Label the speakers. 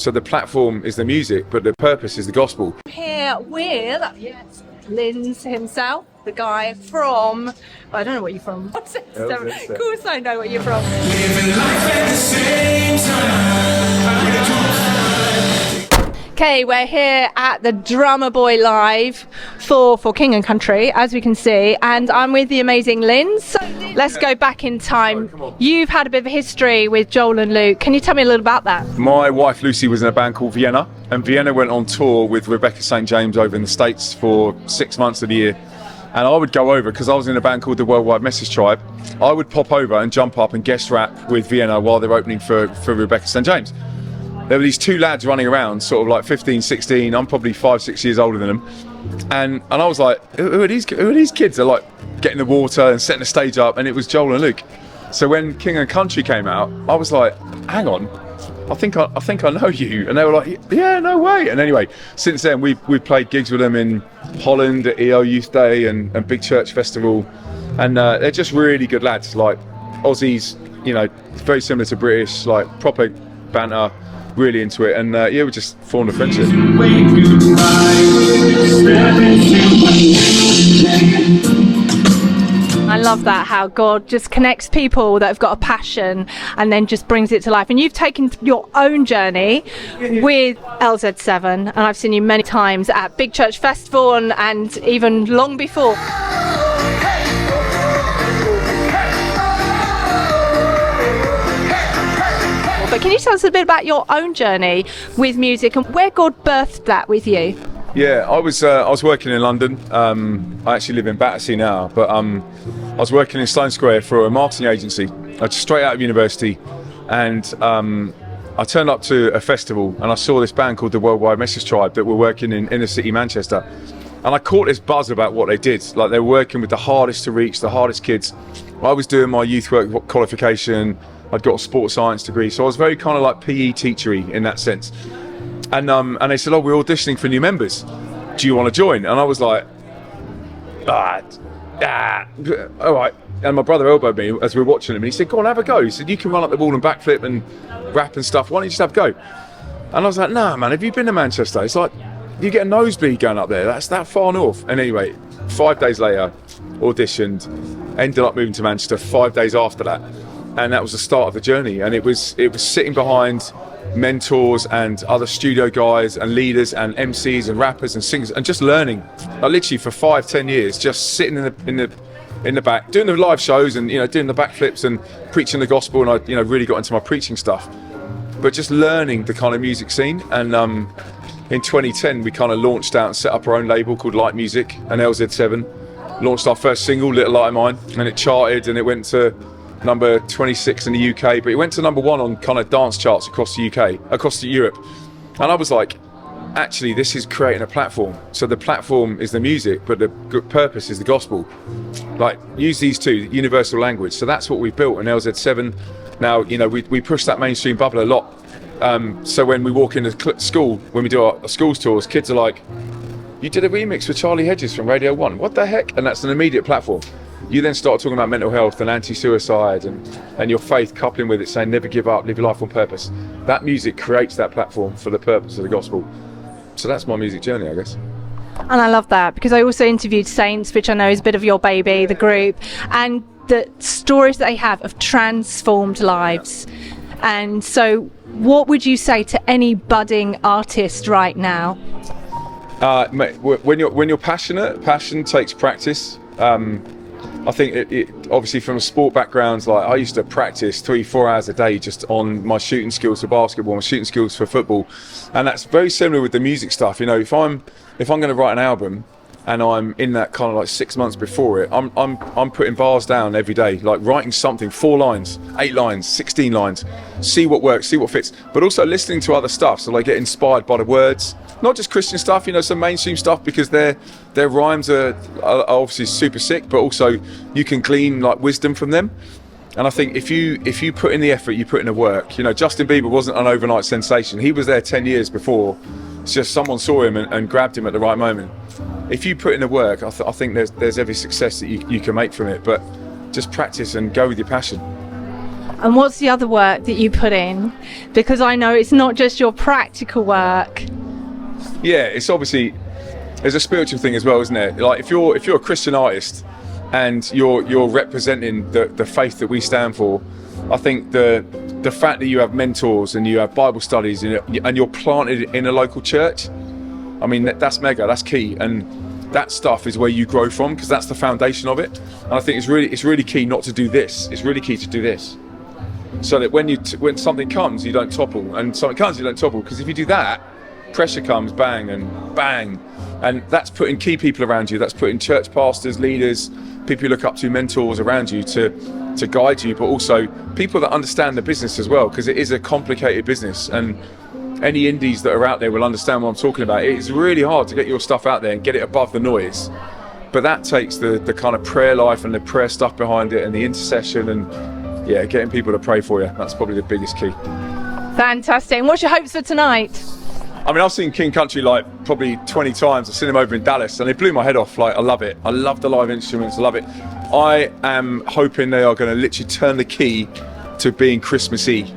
Speaker 1: So the platform is the music, but the purpose is the gospel.
Speaker 2: Here with Lindz himself, the guy from, I don't know where you're from. Of course I know where you're from.
Speaker 3: Living life at the same time.
Speaker 2: Okay, we're here at the Drummer Boy Live for King and Country, as we can see, and I'm with the amazing Lindz. So let's go back in time. You've had a bit of a history with Joel and Luke. Can you tell me a little about that?
Speaker 1: My wife Lucy was in a band called Vienna, and Vienna went on tour with Rebecca St. James over in the States for 6 months of the year. And I would go over, because I was in a band called the Worldwide Message Tribe, I would pop over and jump up and guest rap with Vienna while they're opening for Rebecca St. James. There were these two lads running around, sort of like 15, 16, I'm probably 5, 6 years older than them. And I was like, who are these kids? They're like getting the water and setting the stage up, and it was Joel and Luke. So when King and Country came out, I was like, hang on, I think I know you. And they were like, yeah, no way. And anyway, since then we've played gigs with them in Holland at EO Youth Day and Big Church Festival. And they're just really good lads, like Aussies, you know, very similar to British, like proper banter. Really into it, and yeah, we just formed a friendship.
Speaker 2: I love that, how God just connects people that have got a passion and then just brings it to life. And you've taken your own journey with LZ7, and I've seen you many times at Big Church Festival and even long before. But can you tell us a bit about your own journey with music and where God birthed that with you?
Speaker 1: Yeah, I was working in London. I actually live in Battersea now, but I was working in Sloane Square for a marketing agency. I was straight out of university, and I turned up to a festival and I saw this band called the Worldwide Message Tribe that were working in inner city Manchester. And I caught this buzz about what they did. Like, they were working with the hardest to reach, the hardest kids. I was doing my youth work qualification. I'd got a sports science degree, so I was very kind of like PE teachery in that sense. And they said, oh, we're auditioning for new members. Do you want to join? And I was like, all right. And my brother elbowed me as we were watching him, and he said, go on, have a go. He said, you can run up the wall and backflip and rap and stuff. Why don't you just have a go? And I was like, nah, man, have you been to Manchester? It's like, you get a nosebleed going up there. That's that far north. And anyway, 5 days later, auditioned, ended up moving to Manchester 5 days after that. And that was the start of the journey. And it was sitting behind mentors and other studio guys and leaders and MCs and rappers and singers, and just learning. Like, literally for 5-10 years, just sitting in the back, doing the live shows and, you know, doing the backflips and preaching the gospel. And I, you know, really got into my preaching stuff, but just learning the kind of music scene. And in 2010, we kind of launched out and set up our own label called Light Music, and LZ7 launched our first single, Little Light of Mine, and it charted and it went to number 26 in the UK, but it went to number 1 on kind of dance charts across the UK, across Europe. And I was like, actually, this is creating a platform. So the platform is the music, but the purpose is the gospel. Like, use these two, universal language. So that's what we built in LZ7. Now, you know, we push that mainstream bubble a lot. So when we walk into school, when we do our schools tours, kids are like, you did a remix with Charlie Hedges from Radio 1. What the heck? And that's an immediate platform. You then start talking about mental health and anti-suicide and your faith, coupling with it, saying never give up, live your life on purpose. That music creates that platform for the purpose of the gospel. So that's my music journey, I guess.
Speaker 2: And I love that, because I also interviewed Saints, which I know is a bit of your baby, the group, and the stories that they have of transformed lives. And so what would you say to any budding artist right now?
Speaker 1: Mate, when you're passionate, passion takes practice. I think it obviously, from a sport background, like, I used to practice 3-4 hours a day just on my shooting skills for basketball, my shooting skills for football, and that's very similar with the music stuff. You know, if I'm going to write an album and I'm in that kind of like 6 months before it, I'm putting bars down every day, like writing something, 4 lines, 8 lines, 16 lines, see what works, see what fits, but also listening to other stuff, so I get inspired by the words. Not just Christian stuff, you know, some mainstream stuff, because their rhymes are obviously super sick, but also you can glean like wisdom from them. And I think if you put in the effort, you put in the work. You know, Justin Bieber wasn't an overnight sensation. He was there 10 years before. It's just someone saw him and grabbed him at the right moment. If you put in the work, I think there's every success that you can make from it. But just practice and go with your passion.
Speaker 2: And what's the other work that you put in? Because I know it's not just your practical work.
Speaker 1: Yeah, it's obviously, there's a spiritual thing as well, isn't it? Like if you're a Christian artist and you're representing the faith that we stand for, I think the fact that you have mentors and you have Bible studies and you're planted in a local church, I mean, that's mega, that's key. And that stuff is where you grow from, because that's the foundation of it. And I think it's really key not to do this. It's really key to do this, so that when something comes, you don't topple, and something comes, you don't topple. Because if you do that, pressure comes, bang and bang, and that's putting key people around you. That's putting church pastors, leaders, people you look up to, mentors around you to guide you, but also people that understand the business as well, because it is a complicated business. And any indies that are out there will understand what I'm talking about. It's really hard to get your stuff out there and get it above the noise, but that takes the kind of prayer life and the prayer stuff behind it and the intercession and getting people to pray for you. That's probably the biggest key.
Speaker 2: Fantastic. And what's your hopes for tonight?
Speaker 1: I mean, I've seen King Country like probably 20 times. I've seen them over in Dallas and it blew my head off. Like, I love it. I love the live instruments. I love it. I am hoping they are going to literally turn the key to being Christmassy.